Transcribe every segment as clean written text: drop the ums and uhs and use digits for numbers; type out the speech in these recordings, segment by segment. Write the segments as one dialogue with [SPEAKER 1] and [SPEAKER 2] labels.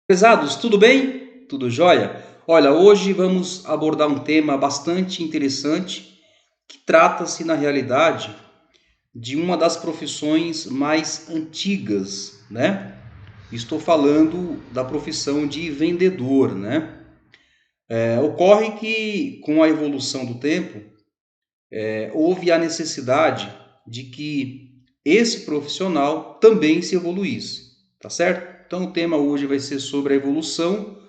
[SPEAKER 1] Pesados, tudo bem? Tudo jóia? Olha, hoje vamos abordar um tema bastante interessante que trata-se, na realidade, de uma das profissões mais antigas, né? Estou falando da profissão de vendedor, né? Ocorre que, com a evolução do tempo, houve a necessidade de que esse profissional também se evoluísse, tá certo? Então, o tema hoje vai ser sobre a evolução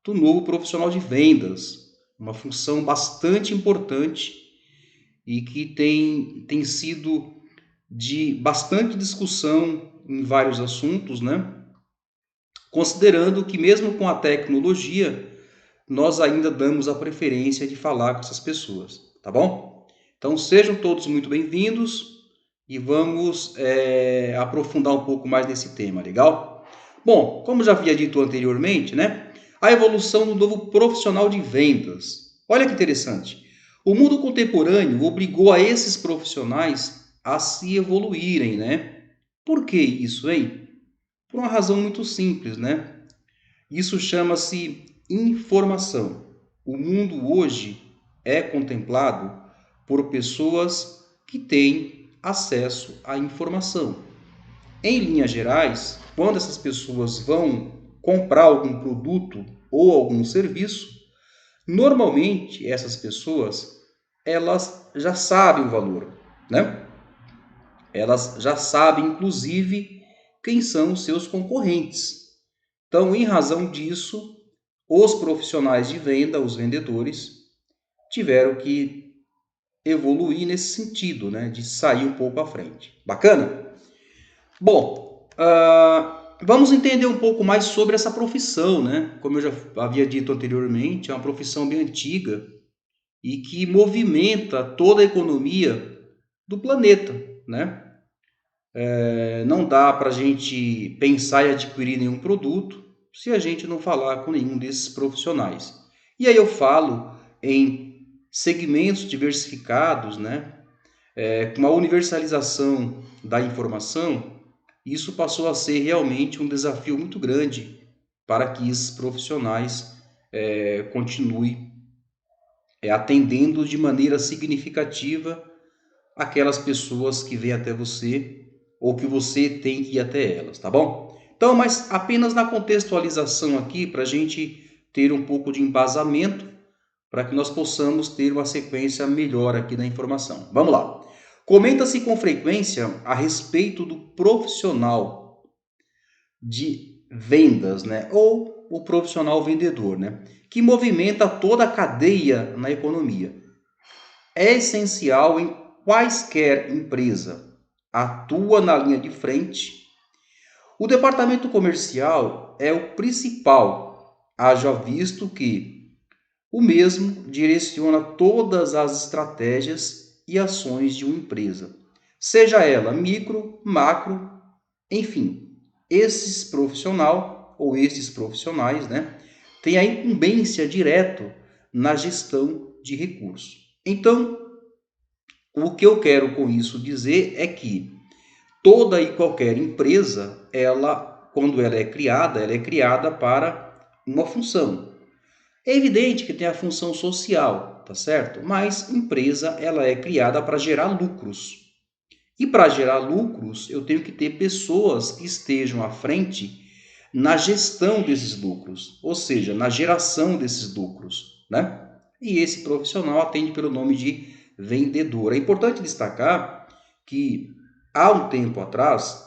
[SPEAKER 1] do novo profissional de vendas, uma função bastante importante e que tem sido de bastante discussão em vários assuntos, né? Considerando que mesmo com a tecnologia, nós ainda damos a preferência de falar com essas pessoas, tá bom? Então sejam todos muito bem-vindos e vamos aprofundar um pouco mais nesse tema, legal? Bom, como já havia dito anteriormente, né? A evolução do novo profissional de vendas. Olha que interessante. O mundo contemporâneo obrigou a esses profissionais a se evoluírem, né? Por que isso, hein? Por uma razão muito simples, né? Isso chama-se informação. O mundo hoje é contemplado por pessoas que têm acesso à informação. Em linhas gerais, quando essas pessoas vão comprar algum produto ou algum serviço, normalmente essas pessoas elas já sabem o valor, né? Elas já sabem, inclusive, quem são os seus concorrentes. Então, em razão disso, os profissionais de venda, os vendedores, tiveram que evoluir nesse sentido, né? De sair um pouco à frente. Bacana? Bom, vamos entender um pouco mais sobre essa profissão, né? Como eu já havia dito anteriormente, é uma profissão bem antiga e que movimenta toda a economia do planeta, né? Não dá para a gente pensar em adquirir nenhum produto se a gente não falar com nenhum desses profissionais. E aí eu falo em segmentos diversificados, né? Com a universalização da informação, isso passou a ser realmente um desafio muito grande para que esses profissionais continuem atendendo de maneira significativa aquelas pessoas que vêm até você ou que você tem que ir até elas, tá bom? Então, mas apenas na contextualização aqui para a gente ter um pouco de embasamento para que nós possamos ter uma sequência melhor aqui da informação. Vamos lá. Comenta-se com frequência a respeito do profissional de vendas, né? Ou o profissional vendedor, né? Que movimenta toda a cadeia na economia. É essencial em quaisquer empresa. Atua na linha de frente. O departamento comercial é o principal, haja visto que o mesmo direciona todas as estratégias e ações de uma empresa, seja ela micro, macro, enfim. Esses profissionais, né, têm a incumbência direta na gestão de recursos. Então, o que eu quero com isso dizer é que toda e qualquer empresa, quando ela é criada para uma função. É evidente que tem a função social, tá certo? Mas empresa, ela é criada para gerar lucros. E para gerar lucros, eu tenho que ter pessoas que estejam à frente na gestão desses lucros, ou seja, na geração desses lucros, né? E esse profissional atende pelo nome de vendedor. É importante destacar que há um tempo atrás,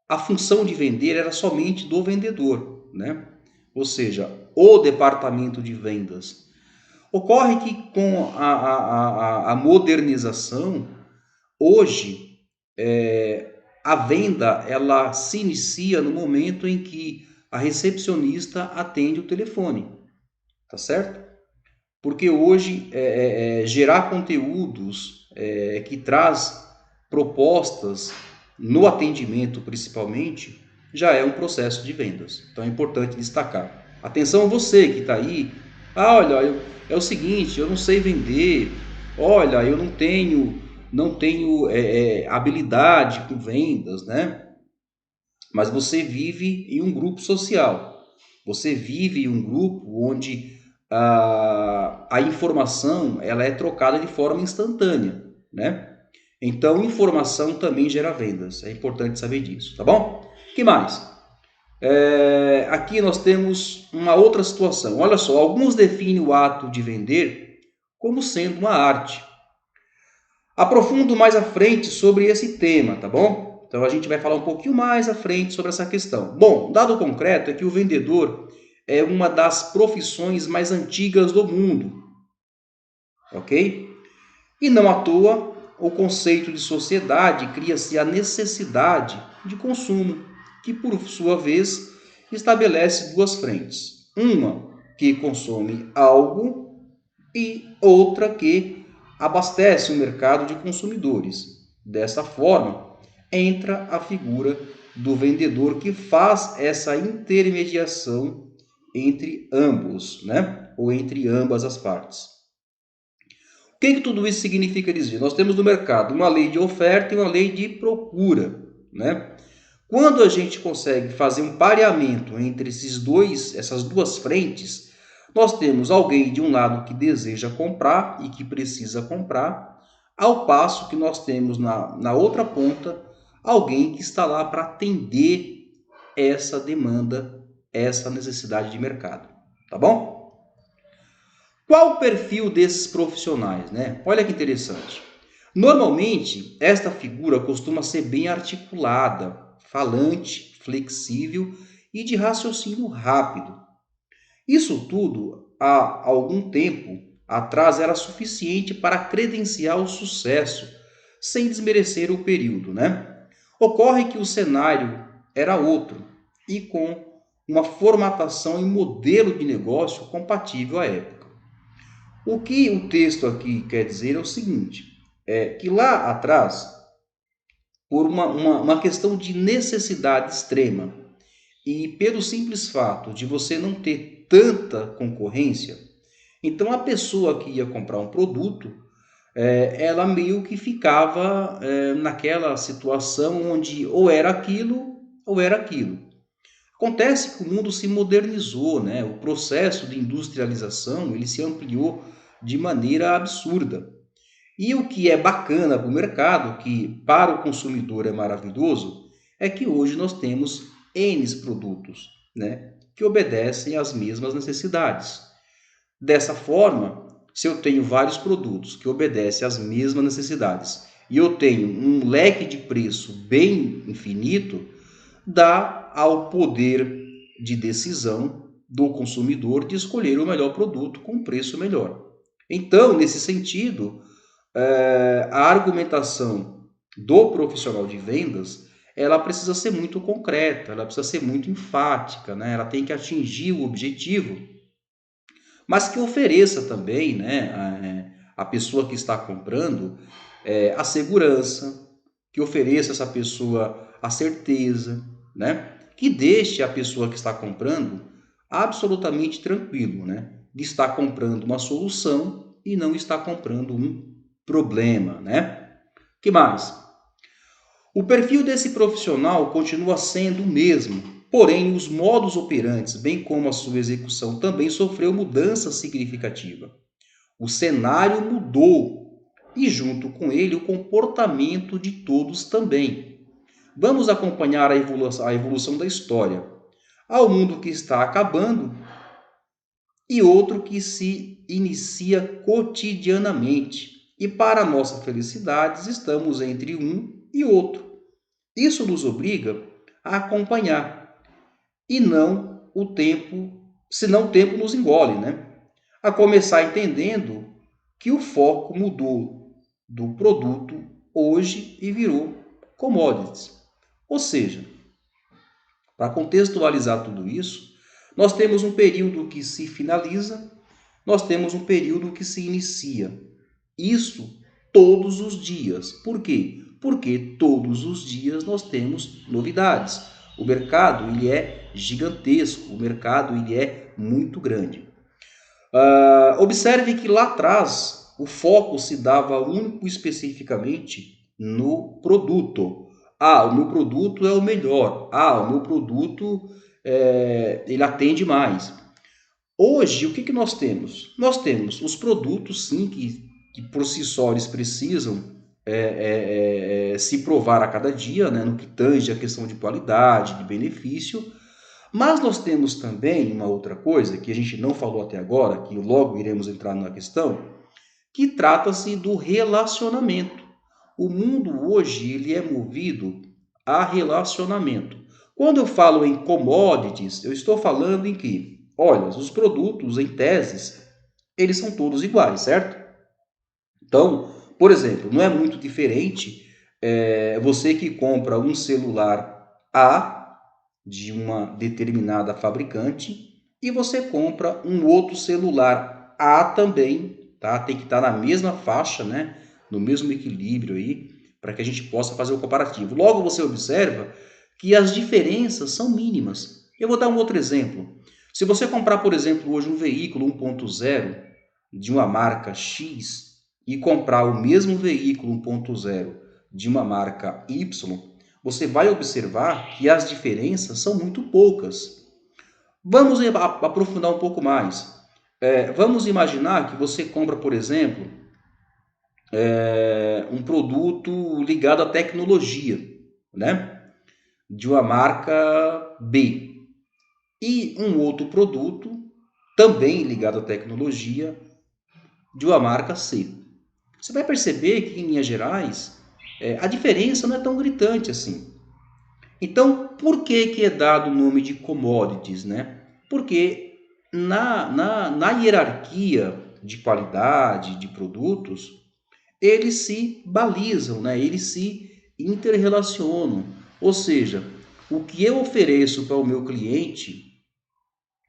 [SPEAKER 1] a função de vender era somente do vendedor, né? Ou seja, o departamento de vendas. Ocorre que com a modernização, hoje, a venda ela se inicia no momento em que a recepcionista atende o telefone, tá certo? Porque hoje gerar conteúdos que traz propostas no atendimento principalmente já é um processo de vendas. Então é importante destacar. Atenção você que está aí. Olha, é o seguinte, eu não sei vender. Olha, eu não tenho habilidade com vendas, né? mas você vive em um grupo social. Você vive em um grupo onde a informação ela é trocada de forma instantânea, né? Então, informação também gera vendas. É importante saber disso, tá bom? O que mais? Aqui nós temos uma outra situação. Olha só, alguns definem o ato de vender como sendo uma arte. Aprofundo mais à frente sobre esse tema, tá bom? Então a gente vai falar um pouquinho mais à frente sobre essa questão. Bom, dado concreto é que o vendedor é uma das profissões mais antigas do mundo, ok? E não à toa, o conceito de sociedade cria-se a necessidade de consumo, que por sua vez estabelece duas frentes. Uma que consome algo e outra que abastece o mercado de consumidores. Dessa forma, entra a figura do vendedor que faz essa intermediação entre ambos, né? Ou entre ambas as partes. O que tudo isso significa dizer? Nós temos no mercado uma lei de oferta e uma lei de procura, né? Quando a gente consegue fazer um pareamento entre essas duas frentes, nós temos alguém de um lado que deseja comprar e que precisa comprar, ao passo que nós temos na outra ponta alguém que está lá para atender essa demanda, essa necessidade de mercado, tá bom? Qual o perfil desses profissionais, né? Olha que interessante. Normalmente, esta figura costuma ser bem articulada, falante, flexível e de raciocínio rápido. Isso tudo, há algum tempo atrás, era suficiente para credenciar o sucesso, sem desmerecer o período, né? Ocorre que o cenário era outro e com uma formatação e modelo de negócio compatível à época. O que o texto aqui quer dizer é o seguinte, é que lá atrás, por uma questão de necessidade extrema e pelo simples fato de você não ter tanta concorrência, então a pessoa que ia comprar um produto, ela meio que ficava naquela situação onde ou era aquilo ou era aquilo. Acontece que o mundo se modernizou, né? O processo de industrialização ele se ampliou de maneira absurda. E o que é bacana para o mercado, que para o consumidor é maravilhoso, é que hoje nós temos N produtos, né? Que obedecem às mesmas necessidades. Dessa forma, se eu tenho vários produtos que obedecem às mesmas necessidades e eu tenho um leque de preço bem infinito, dá ao poder de decisão do consumidor de escolher o melhor produto com preço melhor. Então, nesse sentido, a argumentação do profissional de vendas ela precisa ser muito concreta, ela precisa ser muito enfática, né? Ela tem que atingir o objetivo, mas que ofereça também, né, a pessoa que está comprando a segurança, que ofereça a essa pessoa a certeza, né? Que deixe a pessoa que está comprando absolutamente tranquilo, né? De estar comprando uma solução e não estar comprando um problema, né? Que mais? O perfil desse profissional continua sendo o mesmo, porém os modos operantes, bem como a sua execução, também sofreu mudança significativa. O cenário mudou e, junto com ele, o comportamento de todos também. Vamos acompanhar a evolução da história. Há um mundo que está acabando e outro que se inicia cotidianamente. E para nossa felicidade, estamos entre um e outro. Isso nos obriga a acompanhar e não o tempo, senão o tempo nos engole, né? A começar entendendo que o foco mudou do produto hoje e virou commodities. Ou seja, para contextualizar tudo isso, nós temos um período que se finaliza, nós temos um período que se inicia. Isso todos os dias. Por quê? Porque todos os dias nós temos novidades. O mercado ele é gigantesco, o mercado ele é muito grande. Observe que lá atrás o foco se dava único especificamente no produto. Ah, o meu produto é o melhor. Ah, o meu produto ele atende mais. Hoje, o que, que nós temos? Nós temos os produtos, sim, que por si só eles precisam se provar a cada dia, né, no que tange a questão de qualidade, de benefício, mas nós temos também uma outra coisa que a gente não falou até agora, que logo iremos entrar na questão, que trata-se do relacionamento. O mundo hoje ele é movido a relacionamento. Quando eu falo em commodities, eu estou falando em que, olha, os produtos em teses, eles são todos iguais, certo? Então, por exemplo, não é muito diferente você que compra um celular A de uma determinada fabricante e você compra um outro celular A também, tá? Tem que estar na mesma faixa, né? No mesmo equilíbrio aí, para que a gente possa fazer o comparativo. Logo você observa que as diferenças são mínimas. Eu vou dar um outro exemplo. Se você comprar, por exemplo, hoje um veículo 1.0 de uma marca X e comprar o mesmo veículo 1.0 de uma marca Y, você vai observar que as diferenças são muito poucas. Vamos aprofundar um pouco mais. Vamos imaginar que você compra, por exemplo, um produto ligado à tecnologia, né? De uma marca B. E um outro produto também ligado à tecnologia de uma marca C. Você vai perceber que, em linhas gerais, a diferença não é tão gritante assim. Então, por que é dado o nome de commodities, né? Porque na hierarquia de qualidade de produtos, eles se balizam, né? Eles se interrelacionam. Ou seja, o que eu ofereço para o meu cliente,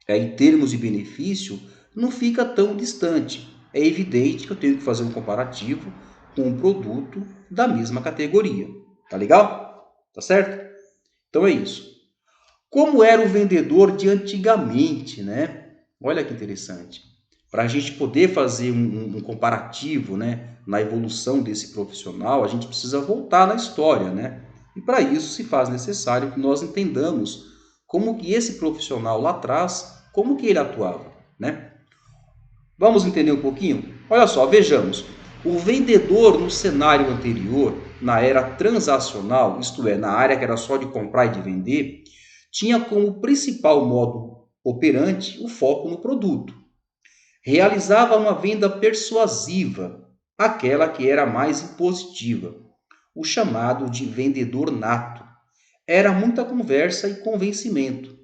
[SPEAKER 1] em termos de benefício, não fica tão distante. É evidente que eu tenho que fazer um comparativo com um produto da mesma categoria. Tá legal? Tá certo? Então é isso. Como era o vendedor de antigamente, né? Olha que interessante. Para a gente poder fazer um comparativo, né, na evolução desse profissional, a gente precisa voltar na história, né? E para isso se faz necessário que nós entendamos como que esse profissional lá atrás, como que ele atuava, né? Vamos entender um pouquinho? Olha só, vejamos. O vendedor no cenário anterior, na era transacional, isto é, na área que era só de comprar e de vender, tinha como principal modo operante o foco no produto. Realizava uma venda persuasiva, aquela que era mais impositiva, o chamado de vendedor nato. Era muita conversa e convencimento.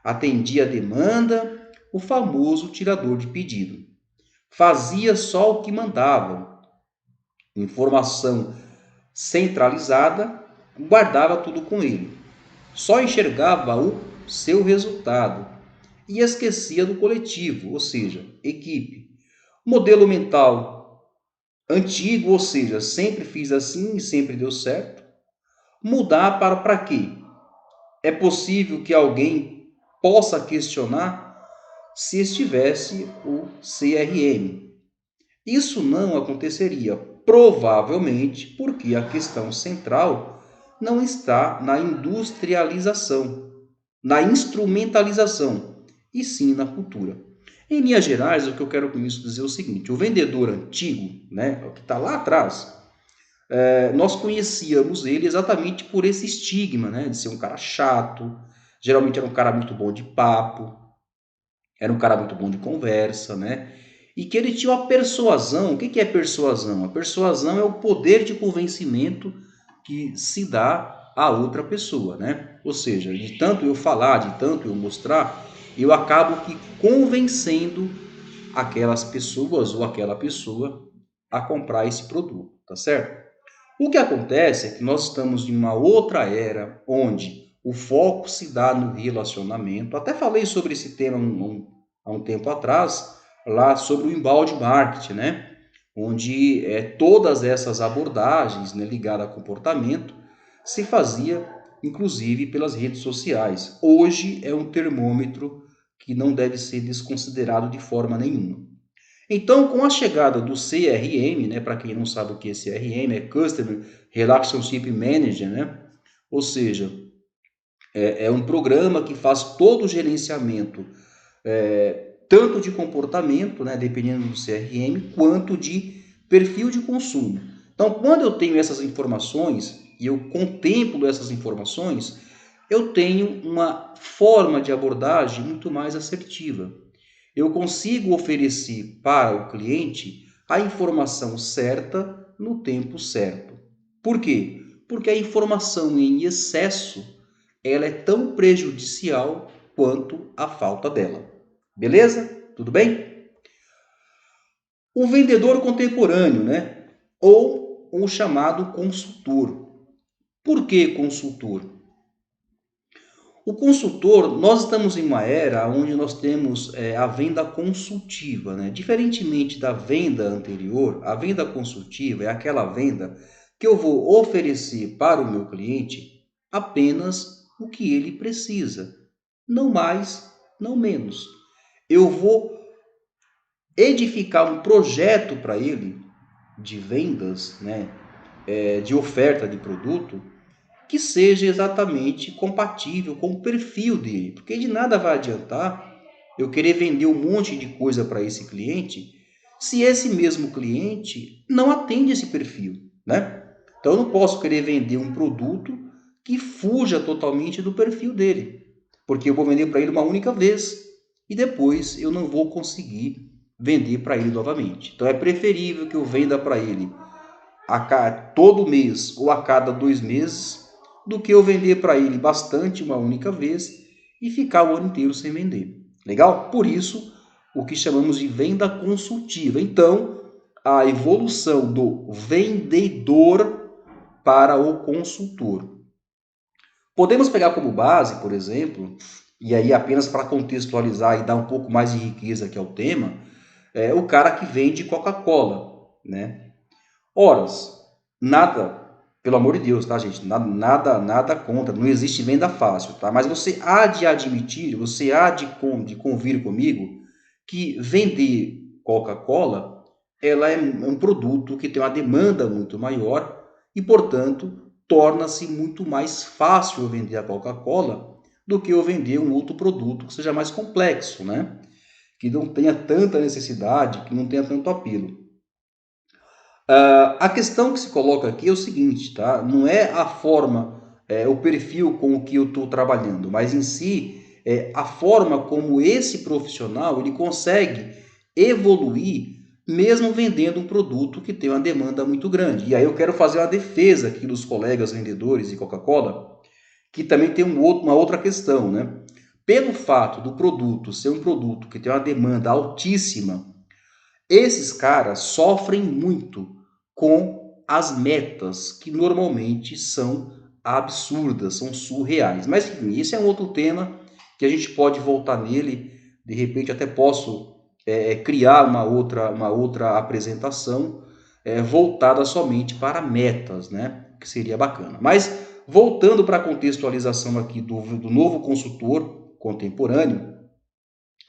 [SPEAKER 1] Atendia a demanda, o famoso tirador de pedido. Fazia só o que mandavam. Informação centralizada, guardava tudo com ele. Só enxergava o seu resultado e esquecia do coletivo, ou seja, equipe. Modelo mental antigo, ou seja, sempre fiz assim e sempre deu certo. Mudar para quê? É possível que alguém possa questionar se estivesse o CRM. Isso não aconteceria, provavelmente porque a questão central não está na industrialização, na instrumentalização, e sim na cultura. Em linhas gerais, o que eu quero com isso dizer é o seguinte: o vendedor antigo, né, o que está lá atrás, nós conhecíamos ele exatamente por esse estigma, né, de ser um cara chato, geralmente era um cara muito bom de papo, era um cara muito bom de conversa, né? E que ele tinha uma persuasão. O que é persuasão? A persuasão é o poder de convencimento que se dá a outra pessoa, né? Ou seja, de tanto eu falar, de tanto eu mostrar, eu acabo que convencendo aquelas pessoas ou aquela pessoa a comprar esse produto, tá certo? O que acontece é que nós estamos em uma outra era onde o foco se dá no relacionamento. Até falei sobre esse tema há um tempo atrás, lá sobre o inbound marketing, né? Onde todas essas abordagens, né, ligadas a comportamento se fazia inclusive pelas redes sociais. Hoje é um termômetro que não deve ser desconsiderado de forma nenhuma. Então, com a chegada do CRM, né, para quem não sabe o que é CRM, é Customer Relationship Manager, né, Ou seja, é um programa que faz todo o gerenciamento, tanto de comportamento, né, dependendo do CRM, quanto de perfil de consumo. Então, quando eu tenho essas informações e eu contemplo essas informações, eu tenho uma forma de abordagem muito mais assertiva. Eu consigo oferecer para o cliente a informação certa no tempo certo. Por quê? Porque a informação em excesso, ela é tão prejudicial quanto a falta dela. Beleza? Tudo bem? O vendedor contemporâneo, né? Ou o chamado consultor. Por que consultor? O consultor, nós estamos em uma era onde nós temos a venda consultiva, né? Diferentemente da venda anterior, a venda consultiva é aquela venda que eu vou oferecer para o meu cliente apenas o que ele precisa, não mais, não menos. Eu vou edificar um projeto para ele de vendas, né? De oferta de produto que seja exatamente compatível com o perfil dele. Porque de nada vai adiantar eu querer vender um monte de coisa para esse cliente se esse mesmo cliente não atende esse perfil, né? Então eu não posso querer vender um produto que fuja totalmente do perfil dele, porque eu vou vender para ele uma única vez e depois eu não vou conseguir vender para ele novamente. Então é preferível que eu venda para ele todo mês ou a cada 2 meses, do que eu vender para ele bastante uma única vez e ficar o ano inteiro sem vender. Legal? Por isso, o que chamamos de venda consultiva. Então, a evolução do vendedor para o consultor. Podemos pegar como base, por exemplo, e aí apenas para contextualizar e dar um pouco mais de riqueza aqui ao tema, o cara que vende Coca-Cola, né? Horas, nada, pelo amor de Deus, tá, gente? Nada contra, não existe venda fácil, tá? Mas você há de admitir, você há de convir comigo que vender Coca-Cola, ela é um produto que tem uma demanda muito maior e, portanto, torna-se muito mais fácil eu vender a Coca-Cola do que eu vender um outro produto que seja mais complexo, né? Que não tenha tanta necessidade, que não tenha tanto apelo. A questão que se coloca aqui é o seguinte, tá? Não é a forma, o perfil com o que eu estou trabalhando, mas em si a forma como esse profissional ele consegue evoluir mesmo vendendo um produto que tem uma demanda muito grande. E aí eu quero fazer uma defesa aqui dos colegas vendedores de Coca-Cola, que também tem uma outra questão, né? Pelo fato do produto ser um produto que tem uma demanda altíssima, esses caras sofrem muito com as metas, que normalmente são absurdas, são surreais. Mas enfim, isso é um outro tema que a gente pode voltar nele. De repente até posso criar uma outra apresentação voltada somente para metas, né? Que seria bacana. Mas voltando para a contextualização aqui do novo consultor contemporâneo,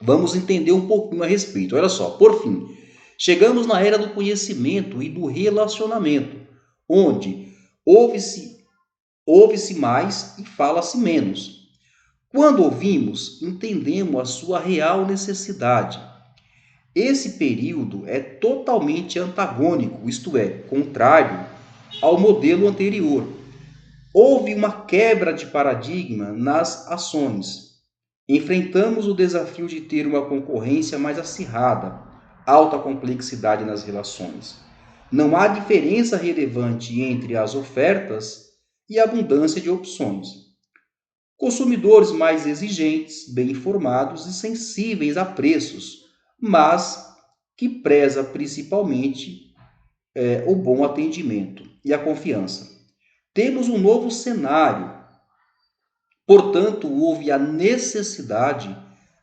[SPEAKER 1] vamos entender um pouquinho a respeito. Olha só, por fim, chegamos na era do conhecimento e do relacionamento, onde ouve-se mais e fala-se menos. Quando ouvimos, entendemos a sua real necessidade. Esse período é totalmente antagônico, isto é, contrário ao modelo anterior. Houve uma quebra de paradigma nas ações. Enfrentamos o desafio de ter uma concorrência mais acirrada, alta complexidade nas relações. Não há diferença relevante entre as ofertas e a abundância de opções. Consumidores mais exigentes, bem informados e sensíveis a preços, mas que preza principalmente o bom atendimento e a confiança. Temos um novo cenário. Portanto, houve a necessidade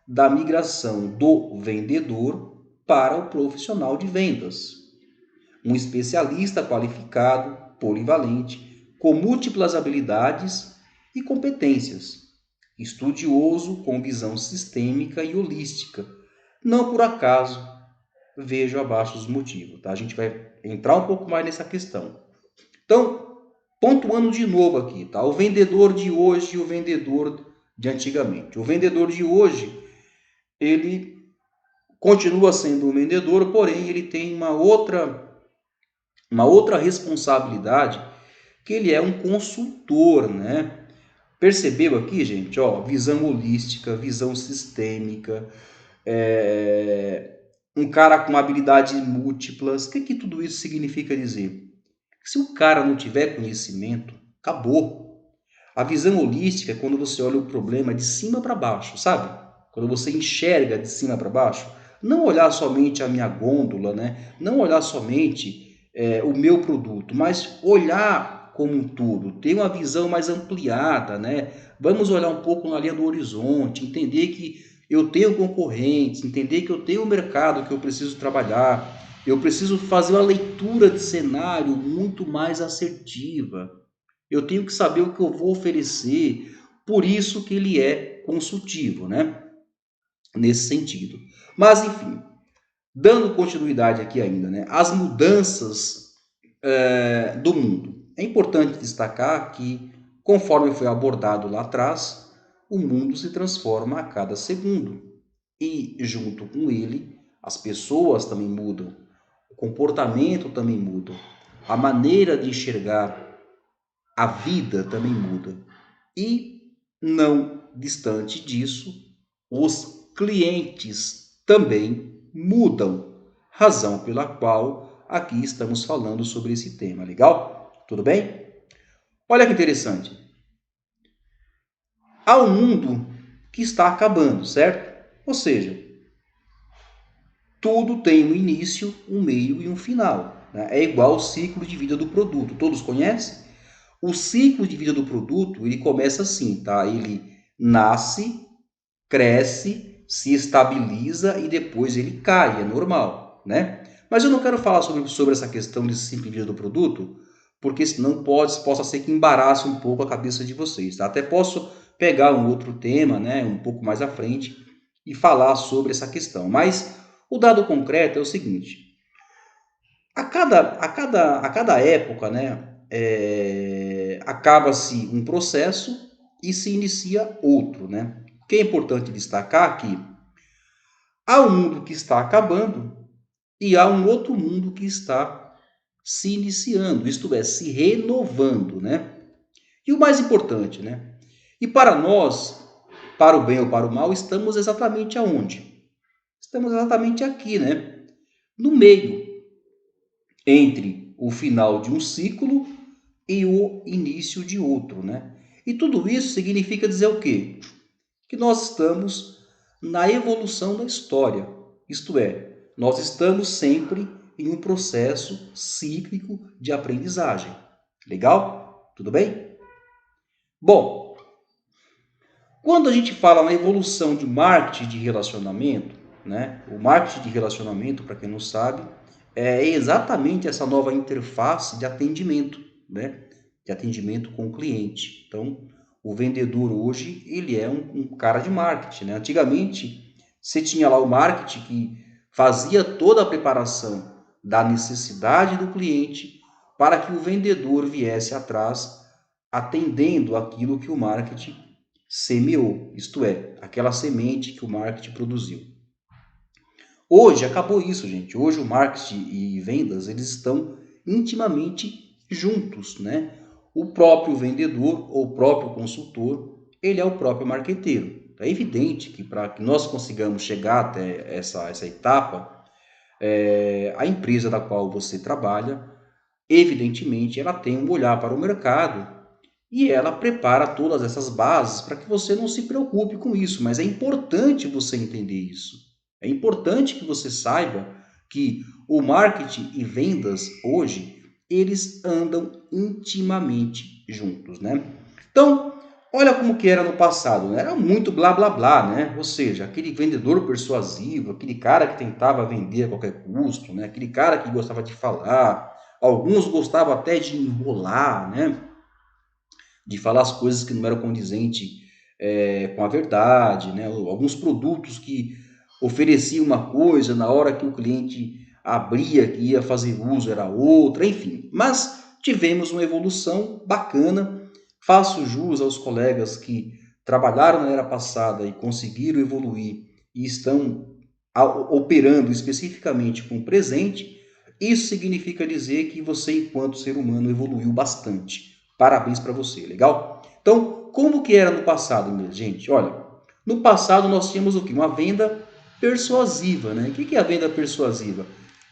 [SPEAKER 1] da migração do vendedor para o profissional de vendas, um especialista qualificado, polivalente, com múltiplas habilidades e competências, estudioso com visão sistêmica e holística. Não por acaso vejo abaixo os motivos, tá? A gente vai entrar um pouco mais nessa questão. Então, pontuando de novo aqui, tá? O vendedor de hoje e o vendedor de antigamente. O vendedor de hoje, ele continua sendo um vendedor, porém ele tem uma outra responsabilidade, que ele é um consultor, né? Percebeu aqui, gente? Ó, visão holística, visão sistêmica, um cara com habilidades múltiplas. O que tudo isso significa dizer? Se o cara não tiver conhecimento, acabou. A visão holística é quando você olha o problema de cima para baixo, sabe? Quando você enxerga de cima para baixo. Não olhar somente a minha gôndola, né? Não olhar somente o meu produto, mas olhar como um todo, ter uma visão mais ampliada, né? Vamos olhar um pouco na linha do horizonte, entender que eu tenho concorrentes, entender que eu tenho um mercado que eu preciso trabalhar, eu preciso fazer uma leitura de cenário muito mais assertiva. Eu tenho que saber o que eu vou oferecer. Por isso que ele é consultivo, né? Nesse sentido. Mas, enfim, dando continuidade aqui ainda, né? As mudanças do mundo. É importante destacar que, conforme foi abordado lá atrás, o mundo se transforma a cada segundo. E, junto com ele, as pessoas também mudam. O comportamento também muda. A maneira de enxergar a vida também muda. E, não distante disso, os clientes também mudam. Razão pela qual aqui estamos falando sobre esse tema. Legal? Tudo bem? Olha que interessante. Há um mundo que está acabando, certo? Ou seja, tudo tem um início, um meio e um final, né? É igual ao ciclo de vida do produto. Todos conhecem? O ciclo de vida do produto, ele começa assim, tá? Ele nasce, cresce, se estabiliza e depois ele cai, é normal, né? Mas eu não quero falar sobre essa questão de ciclo de vida do produto, porque senão possa ser que embarace um pouco a cabeça de vocês, tá? Até posso pegar um outro tema, né, um pouco mais à frente e falar sobre essa questão. Mas o dado concreto é o seguinte: a cada época, né, acaba-se um processo e se inicia outro, né? O que é importante destacar que há um mundo que está acabando e há um outro mundo que está se iniciando, isto é, se renovando, né? E o mais importante, né? E para nós, para o bem ou para o mal, estamos exatamente aonde? Estamos exatamente aqui, né? No meio, entre o final de um ciclo e o início de outro, né? E tudo isso significa dizer o quê? Que nós estamos na evolução da história. Isto é, nós estamos sempre em um processo cíclico de aprendizagem. Legal? Tudo bem? Bom, quando a gente fala na evolução de marketing de relacionamento, né? O marketing de relacionamento, para quem não sabe, é exatamente essa nova interface de atendimento, né? De atendimento com o cliente. Então, o vendedor hoje, ele é um cara de marketing, né? Antigamente, você tinha lá o marketing que fazia toda a preparação da necessidade do cliente para que o vendedor viesse atrás atendendo aquilo que o marketing semeou, isto é, aquela semente que o marketing produziu. Hoje acabou isso, gente. Hoje o marketing e vendas, eles estão intimamente juntos, né? O próprio vendedor ou o próprio consultor, ele é o próprio marqueteiro. É evidente que para que nós consigamos chegar até essa etapa, a empresa da qual você trabalha, evidentemente, ela tem um olhar para o mercado e ela prepara todas essas bases para que você não se preocupe com isso, mas é importante você entender isso. É importante que você saiba que o marketing e vendas hoje, eles andam intimamente juntos, né? Então, olha como que era no passado, né? Era muito blá blá blá, né? Ou seja, aquele vendedor persuasivo, aquele cara que tentava vender a qualquer custo, né? Aquele cara que gostava de falar, alguns gostavam até de enrolar, né? De falar as coisas que não eram condizentes com a verdade, né? Alguns produtos que ofereciam uma coisa, na hora que o cliente abria, que ia fazer uso, era outra, enfim. Mas tivemos uma evolução bacana. Faço jus aos colegas que trabalharam na era passada e conseguiram evoluir e estão operando especificamente com o presente. Isso significa dizer que você, enquanto ser humano, evoluiu bastante. Parabéns para você, legal? Então, como que era no passado, minha gente? Olha, no passado nós tínhamos o quê? Uma venda persuasiva, né? O que é a venda persuasiva?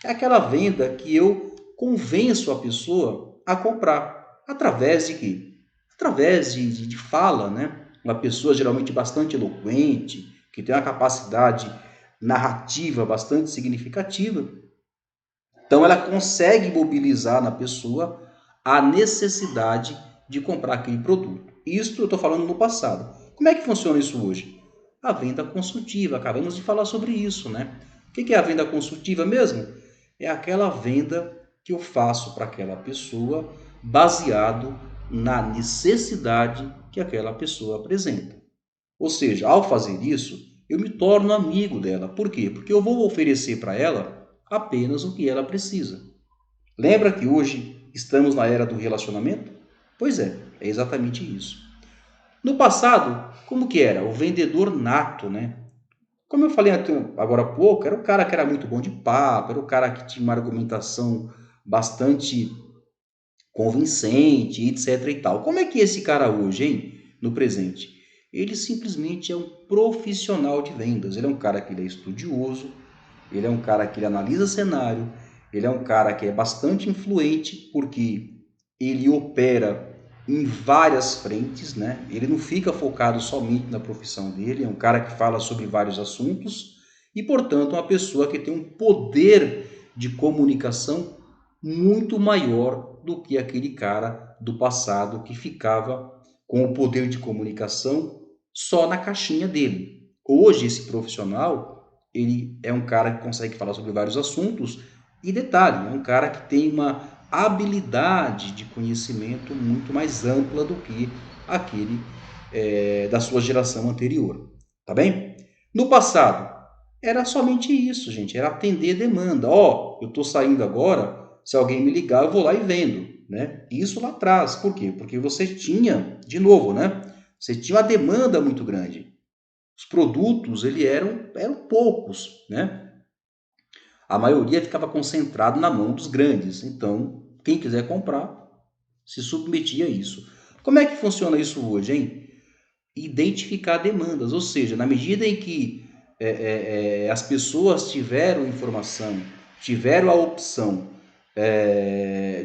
[SPEAKER 1] É aquela venda que eu convenço a pessoa a comprar. Através de quê? Através de fala, né? Uma pessoa geralmente bastante eloquente, que tem uma capacidade narrativa bastante significativa. Então ela consegue mobilizar na pessoa a necessidade de comprar aquele produto. Isso eu estou falando no passado. Como é que funciona isso hoje? A venda consultiva, acabamos de falar sobre isso, né? O que é a venda consultiva mesmo? É aquela venda que eu faço para aquela pessoa baseado na necessidade que aquela pessoa apresenta. Ou seja, ao fazer isso, eu me torno amigo dela. Por quê? Porque eu vou oferecer para ela apenas o que ela precisa. Lembra que hoje estamos na era do relacionamento? Pois é exatamente isso. No passado, como que era? O vendedor nato, né? Como eu falei agora há pouco, era o cara que era muito bom de papo, era o cara que tinha uma argumentação bastante convincente, etc e tal. Como é que é esse cara hoje, hein? No presente? Ele simplesmente é um profissional de vendas. Ele é um cara que ele é estudioso, ele é um cara que ele analisa cenário, ele é um cara que é bastante influente porque ele opera em várias frentes, né? Ele não fica focado somente na profissão dele, é um cara que fala sobre vários assuntos e, portanto, uma pessoa que tem um poder de comunicação muito maior do que aquele cara do passado que ficava com o poder de comunicação só na caixinha dele. Hoje, esse profissional, ele é um cara que consegue falar sobre vários assuntos e, detalhe, é um cara que tem uma habilidade de conhecimento muito mais ampla do que aquele da sua geração anterior, tá bem? No passado, era somente isso, gente, era atender demanda. Ó, eu estou saindo agora, se alguém me ligar, eu vou lá e vendo, né? Isso lá atrás, por quê? Porque você tinha, de novo, né? Você tinha uma demanda muito grande. Os produtos, eram poucos, né? A maioria ficava concentrado na mão dos grandes. Então, quem quiser comprar, se submetia a isso. Como é que funciona isso hoje, hein? Identificar demandas, ou seja, na medida em que as pessoas tiveram informação, tiveram a opção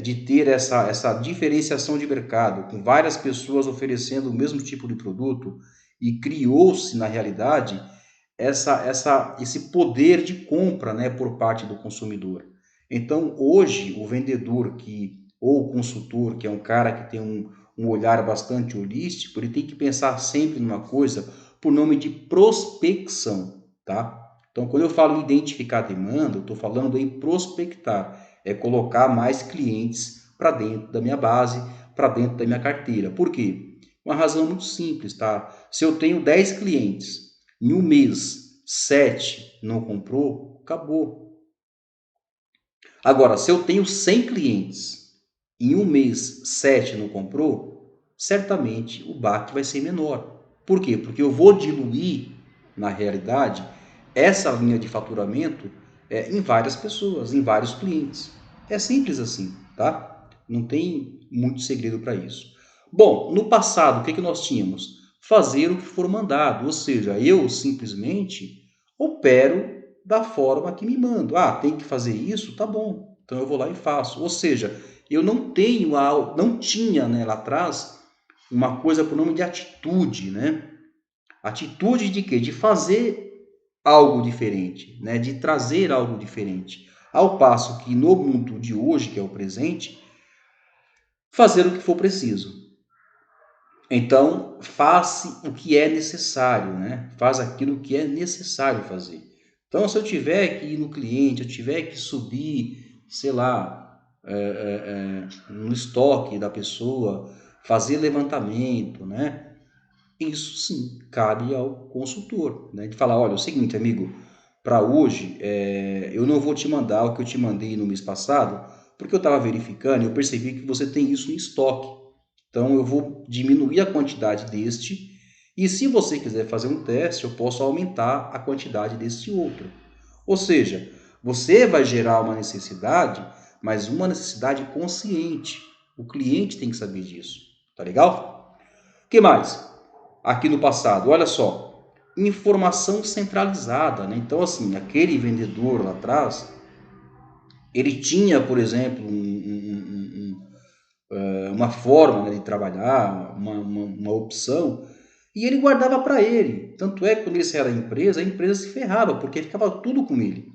[SPEAKER 1] de ter essa diferenciação de mercado, com várias pessoas oferecendo o mesmo tipo de produto, e criou-se, na realidade, esse poder de compra, né, por parte do consumidor. Então, hoje, o vendedor ou o consultor, que é um cara que tem um olhar bastante holístico, ele tem que pensar sempre numa coisa por nome de prospecção, tá? Então, quando eu falo em identificar demanda, eu estou falando em prospectar, é colocar mais clientes para dentro da minha base, para dentro da minha carteira. Por quê? Uma razão muito simples, tá? Se eu tenho 10 clientes, em um mês 7 não comprou, acabou. Agora, se eu tenho 100 clientes, em um mês 7 não comprou, certamente o baque vai ser menor. Por quê? Porque eu vou diluir, na realidade, essa linha de faturamento em várias pessoas, em vários clientes. É simples assim, tá? Não tem muito segredo para isso. Bom, no passado, o que nós tínhamos? Fazer o que for mandado, ou seja, eu simplesmente opero da forma que me mando. Ah, tem que fazer isso? Tá bom. Então eu vou lá e faço. Ou seja, eu não tinha, né, lá atrás uma coisa por nome de atitude, né? Atitude de quê? De fazer algo diferente, né? De trazer algo diferente. Ao passo que no mundo de hoje, que é o presente, fazer o que for preciso. Então, faz o que é necessário, né? Faz aquilo que é necessário fazer. Então, se eu tiver que ir no cliente, eu tiver que subir, sei lá, no estoque da pessoa, fazer levantamento, né? Isso sim cabe ao consultor, né? De falar, olha, é o seguinte, amigo, para hoje eu não vou te mandar o que eu te mandei no mês passado, Porque eu estava verificando e eu percebi que você tem isso em estoque. Então eu vou diminuir a quantidade deste e se você quiser fazer um teste, eu posso aumentar a quantidade desse outro. Ou seja, você vai gerar uma necessidade, mas uma necessidade consciente. O cliente tem que saber disso. Tá legal? O que mais? Aqui no passado, olha só, informação centralizada, né? Então, assim, aquele vendedor lá atrás, ele tinha, por exemplo, uma forma, né, de trabalhar, uma opção, e ele guardava para ele. Tanto é que quando ele saía da empresa, a empresa se ferrava, porque ficava tudo com ele.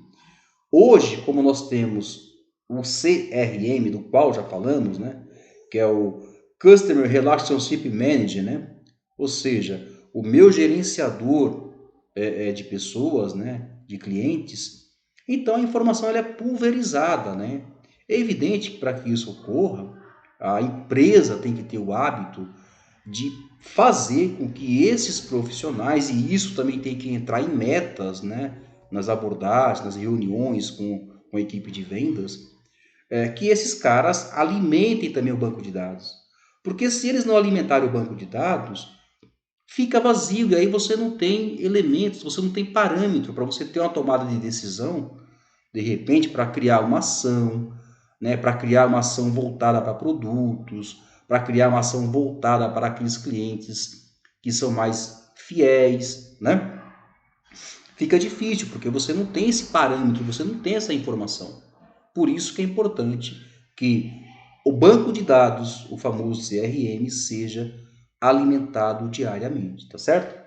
[SPEAKER 1] Hoje, como nós temos o CRM, do qual já falamos, né, que é o Customer Relationship Manager, né, ou seja, o meu gerenciador de pessoas, né, de clientes, então a informação ela é pulverizada, né? É evidente que para que isso ocorra, a empresa tem que ter o hábito de fazer com que esses profissionais, e isso também tem que entrar em metas, né, nas abordagens, nas reuniões com a equipe de vendas, que esses caras alimentem também o banco de dados. Porque se eles não alimentarem o banco de dados, fica vazio e aí você não tem elementos, você não tem parâmetro para você ter uma tomada de decisão, de repente, para criar uma ação, né, para criar uma ação voltada para produtos, para criar uma ação voltada para aqueles clientes que são mais fiéis, né? Fica difícil, porque você não tem esse parâmetro, você não tem essa informação. Por isso que é importante que o banco de dados, o famoso CRM, seja alimentado diariamente, tá certo?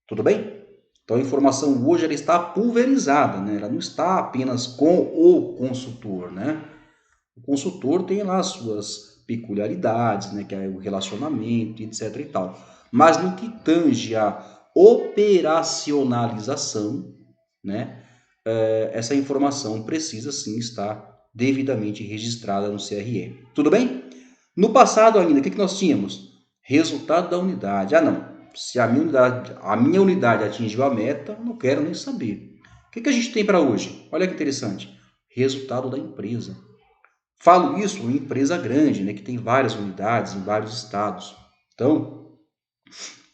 [SPEAKER 1] Tudo bem? Então a informação hoje ela está pulverizada, né? Ela não está apenas com o consultor, né? O consultor tem lá as suas peculiaridades, né? Que é o relacionamento, etc e tal. Mas no que tange a operacionalização, né? Essa informação precisa sim estar devidamente registrada no CRM. Tudo bem? No passado ainda, o que nós tínhamos? Resultado da unidade. Ah, não. Se a minha unidade atingiu a meta, não quero nem saber. O que a gente tem para hoje? Olha que interessante. Resultado da empresa. Falo isso em empresa grande, né, que tem várias unidades em vários estados. Então,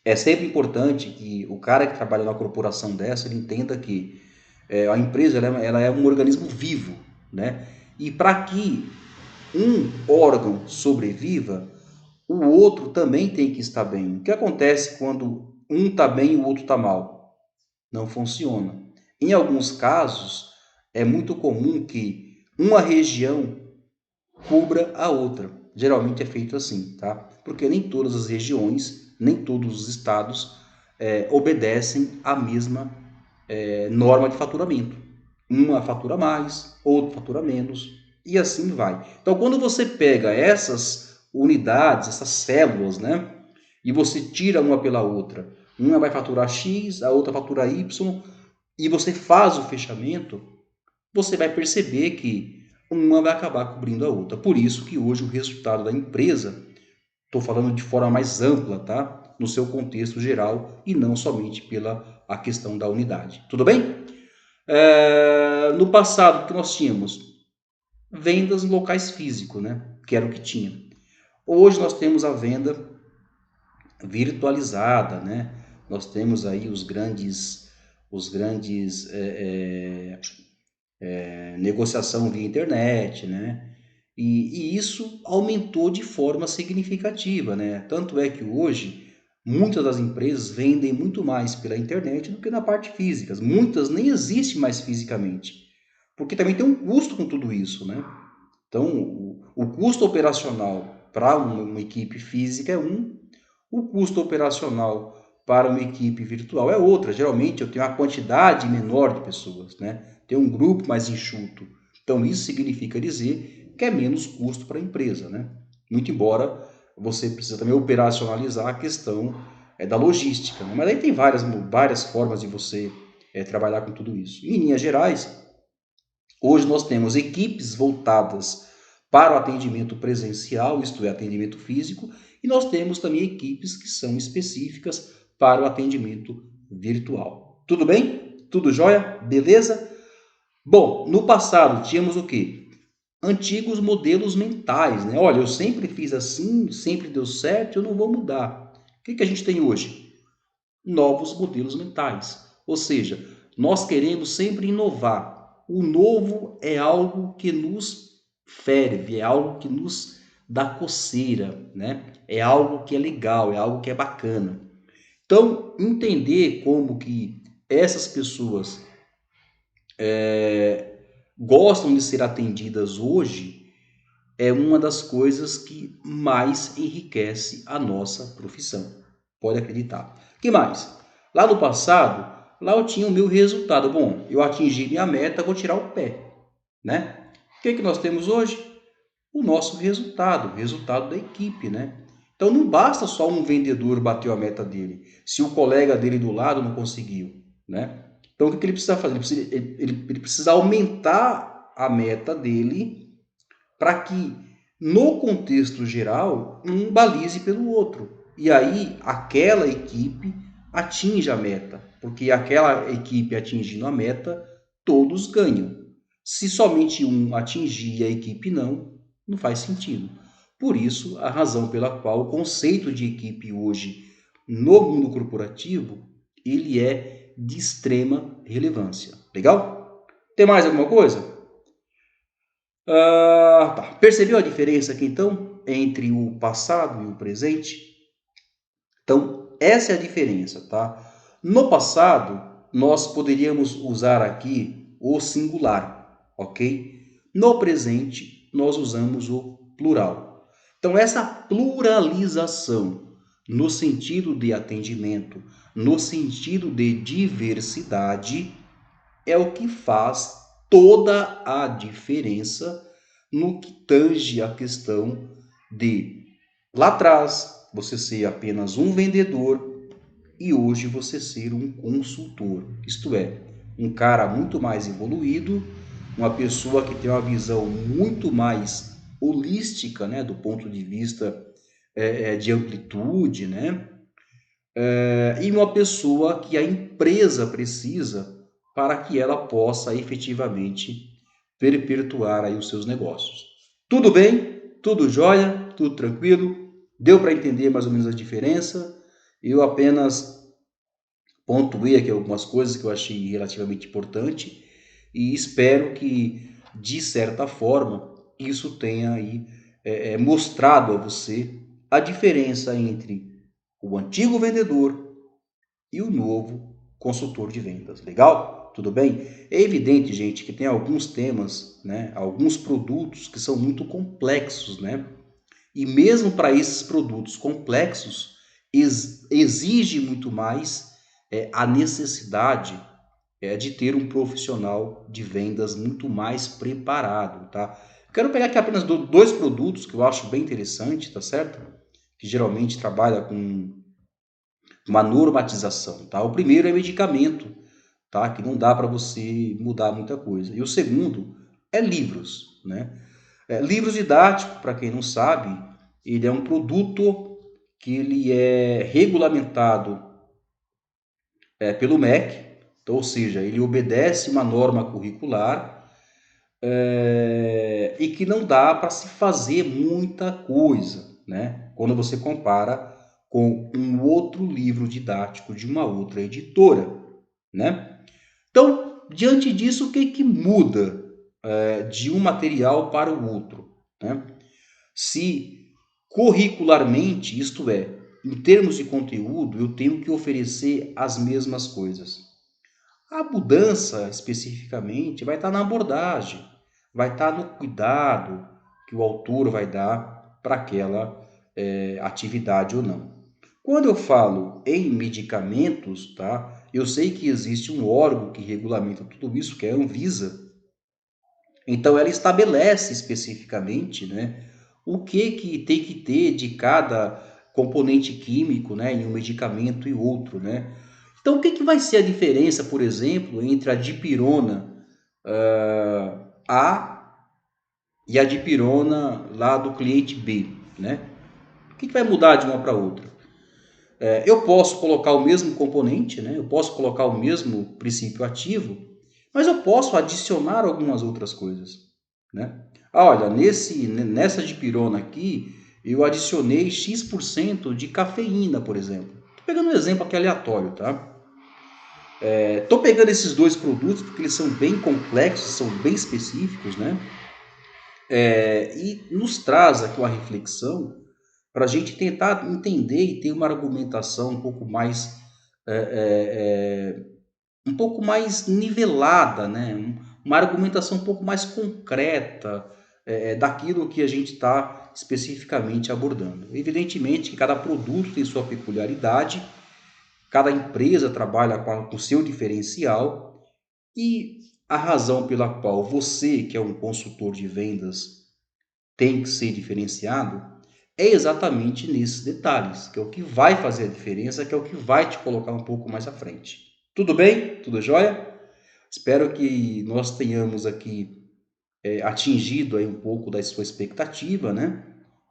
[SPEAKER 1] é sempre importante que o cara que trabalha na corporação dessa, ele entenda que a empresa ela é um organismo vivo, né? E para que um órgão sobreviva, o outro também tem que estar bem. O que acontece quando um está bem e o outro está mal? Não funciona. Em alguns casos, é muito comum que uma região cubra a outra. Geralmente é feito assim, tá? Porque nem todas as regiões, nem todos os estados obedecem à mesma norma de faturamento. Uma fatura mais, outro fatura menos, e assim vai. Então, quando você pega essas unidades, essas células, né, e você tira uma pela outra, uma vai faturar X, a outra fatura Y, e você faz o fechamento, você vai perceber que uma vai acabar cobrindo a outra. Por isso que hoje o resultado da empresa, estou falando de forma mais ampla, tá? No seu contexto geral e não somente pela a questão da unidade. Tudo bem? No passado, o que nós tínhamos? Vendas em locais físicos, né? Que era o que tinha. Hoje nós temos a venda virtualizada, né? Nós temos aí os grandes negociação via internet, né? E isso aumentou de forma significativa, né? Tanto é que hoje muitas das empresas vendem muito mais pela internet do que na parte física. Muitas nem existem mais fisicamente, porque também tem um custo com tudo isso, né? Então, o custo operacional para uma equipe física é um, o custo operacional para uma equipe virtual é outra. Geralmente eu tenho uma quantidade menor de pessoas, né? Tenho um grupo mais enxuto. Então isso significa dizer que é menos custo para a empresa, né? Muito embora você precisa também operacionalizar a questão da logística, né? Mas aí tem várias formas de você trabalhar com tudo isso. Em linhas gerais, hoje nós temos equipes voltadas para o atendimento presencial, isto é, atendimento físico, e nós temos também equipes que são específicas para o atendimento virtual. Tudo bem? Tudo jóia? Beleza? Bom, no passado tínhamos o quê? antigos modelos mentais, né? Olha, eu sempre fiz assim, sempre deu certo, eu não vou mudar. O que a gente tem hoje? Novos modelos mentais. Ou seja, nós queremos sempre inovar. O novo é algo que nos ferve, é algo que nos dá coceira, né? É algo que é legal, é algo que é bacana. Então, entender como que essas pessoas gostam de ser atendidas hoje é uma das coisas que mais enriquece a nossa profissão. Pode acreditar. O que mais? Lá no passado, lá eu tinha o meu resultado. Bom, eu atingi minha meta, vou tirar o pé, né? O que nós temos hoje? O nosso resultado, o resultado da equipe, né? Então não basta só um vendedor bater a meta dele, se o colega dele do lado não conseguiu, né? Então o que ele precisa fazer? Ele precisa aumentar a meta dele para que, no contexto geral, um balize pelo outro. E aí, aquela equipe atinge a meta, porque aquela equipe atingindo a meta, todos ganham. Se somente um atingir e a equipe não, não faz sentido. Por isso, a razão pela qual o conceito de equipe hoje, no mundo corporativo, ele é de extrema relevância. Legal? Tem mais alguma coisa? Tá. Percebeu a diferença aqui então entre o passado e o presente? Então, essa é a diferença, tá? No passado, nós poderíamos usar aqui o singular, ok? No presente, nós usamos o plural. Então, essa pluralização no sentido de atendimento, no sentido de diversidade, é o que faz toda a diferença no que tange a questão de lá atrás você ser apenas um vendedor e hoje você ser um consultor. Isto é, um cara muito mais evoluído, uma pessoa que tem uma visão muito mais holística, né, do ponto de vista de amplitude, né? E uma pessoa que a empresa precisa para que ela possa efetivamente perpetuar aí os seus negócios. Tudo bem? Tudo jóia? Tudo tranquilo? Deu para entender mais ou menos a diferença? Eu apenas pontuei aqui algumas coisas que eu achei relativamente importante e espero que, de certa forma, isso tenha aí mostrado a você a diferença entre o antigo vendedor e o novo consultor de vendas. Legal? Tudo bem? É evidente, gente, que tem alguns temas, né, alguns produtos que são muito complexos, né? E mesmo para esses produtos complexos, exige muito mais a necessidade de ter um profissional de vendas muito mais preparado, tá? Quero pegar aqui apenas dois produtos que eu acho bem interessante, tá certo? Que geralmente trabalha com uma normatização, tá? O primeiro é medicamento, tá? Que não dá para você mudar muita coisa. E o segundo é livros, né? Livros didáticos, para quem não sabe, ele é um produto que ele é regulamentado pelo MEC, então, ou seja, ele obedece uma norma curricular e que não dá para se fazer muita coisa, né? Quando você compara com um outro livro didático de uma outra editora, né? Então, diante disso, o que muda de um material para o outro, né? Se curricularmente, isto é, em termos de conteúdo, eu tenho que oferecer as mesmas coisas. A mudança, especificamente, vai estar na abordagem, vai estar no cuidado que o autor vai dar para aquela atividade ou não. Quando eu falo em medicamentos, tá? Eu sei que existe um órgão que regulamenta tudo isso, que é a Anvisa. Então ela estabelece especificamente, né, o que tem que ter de cada componente químico, né, em um medicamento e outro, né? Então o que vai ser a diferença, por exemplo, entre a dipirona A e a dipirona lá do cliente B, né? O que vai mudar de uma para outra? Eu posso colocar o mesmo componente, né? Eu posso colocar o mesmo princípio ativo, mas eu posso adicionar algumas outras coisas, né? Ah, olha, nessa dipirona aqui, eu adicionei X% de cafeína, por exemplo. Tô pegando um exemplo aqui aleatório, tá? Tô pegando esses dois produtos porque eles são bem complexos, são bem específicos, né? E nos traz aqui uma reflexão para a gente tentar entender e ter uma argumentação um pouco mais nivelada, né? Uma argumentação um pouco mais concreta daquilo que a gente está especificamente abordando. Evidentemente que cada produto tem sua peculiaridade, cada empresa trabalha com o seu diferencial e a razão pela qual você, que é um consultor de vendas, tem que ser diferenciado é exatamente nesses detalhes, que é o que vai fazer a diferença, que é o que vai te colocar um pouco mais à frente. Tudo bem? Tudo jóia? Espero que nós tenhamos aqui atingido aí um pouco da sua expectativa, né?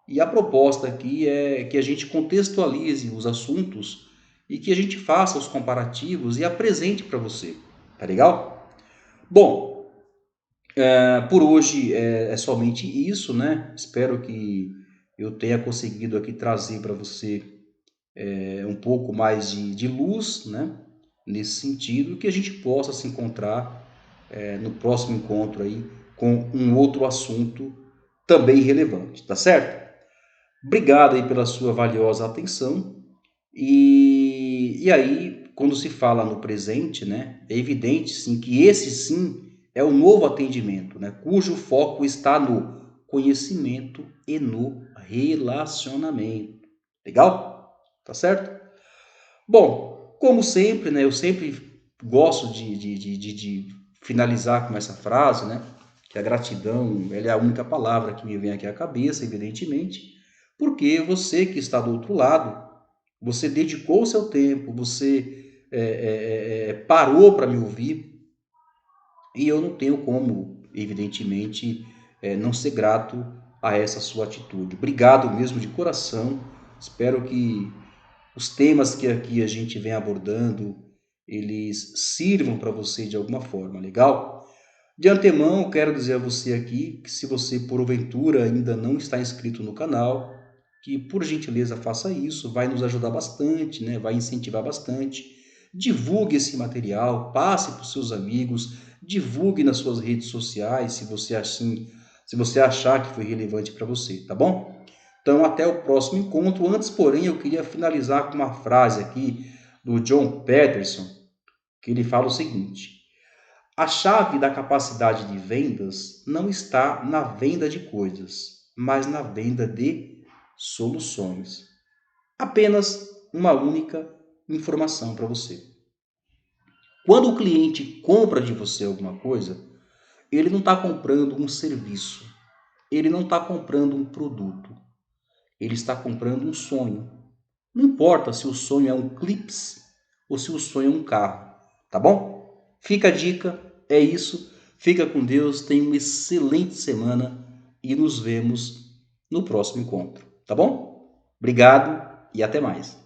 [SPEAKER 1] E a proposta aqui é que a gente contextualize os assuntos e que a gente faça os comparativos e apresente para você. Tá legal? Bom, por hoje é somente isso, né? Espero que eu tenha conseguido aqui trazer para você um pouco mais de luz, né? Nesse sentido, que a gente possa se encontrar no próximo encontro aí com um outro assunto também relevante, tá certo? Obrigado aí pela sua valiosa atenção. E aí, quando se fala no presente, né, é evidente sim que esse sim é o novo atendimento, né, cujo foco está no conhecimento e no relacionamento. Legal? Tá certo? Bom, como sempre, né, eu sempre gosto de finalizar com essa frase, né, que a gratidão ela é a única palavra que me vem aqui à cabeça, evidentemente, porque você que está do outro lado, você dedicou o seu tempo, você parou para me ouvir e eu não tenho como, evidentemente, não ser grato a essa sua atitude. Obrigado mesmo de coração. Espero que os temas que aqui a gente vem abordando, eles sirvam para você de alguma forma, legal? De antemão, eu quero dizer a você aqui que se você porventura ainda não está inscrito no canal, que por gentileza faça isso, vai nos ajudar bastante, né? Vai incentivar bastante. Divulgue esse material, passe para os seus amigos, divulgue nas suas redes sociais, se você achar que foi relevante para você, tá bom? Então, até o próximo encontro. Antes, porém, eu queria finalizar com uma frase aqui do John Peterson, que ele fala o seguinte: a chave da capacidade de vendas não está na venda de coisas, mas na venda de soluções. Apenas uma única informação para você. Quando o cliente compra de você alguma coisa, ele não está comprando um serviço, ele não está comprando um produto, ele está comprando um sonho. Não importa se o sonho é um clips ou se o sonho é um carro, tá bom? Fica a dica, é isso. Fica com Deus, tenha uma excelente semana e nos vemos no próximo encontro, tá bom? Obrigado e até mais.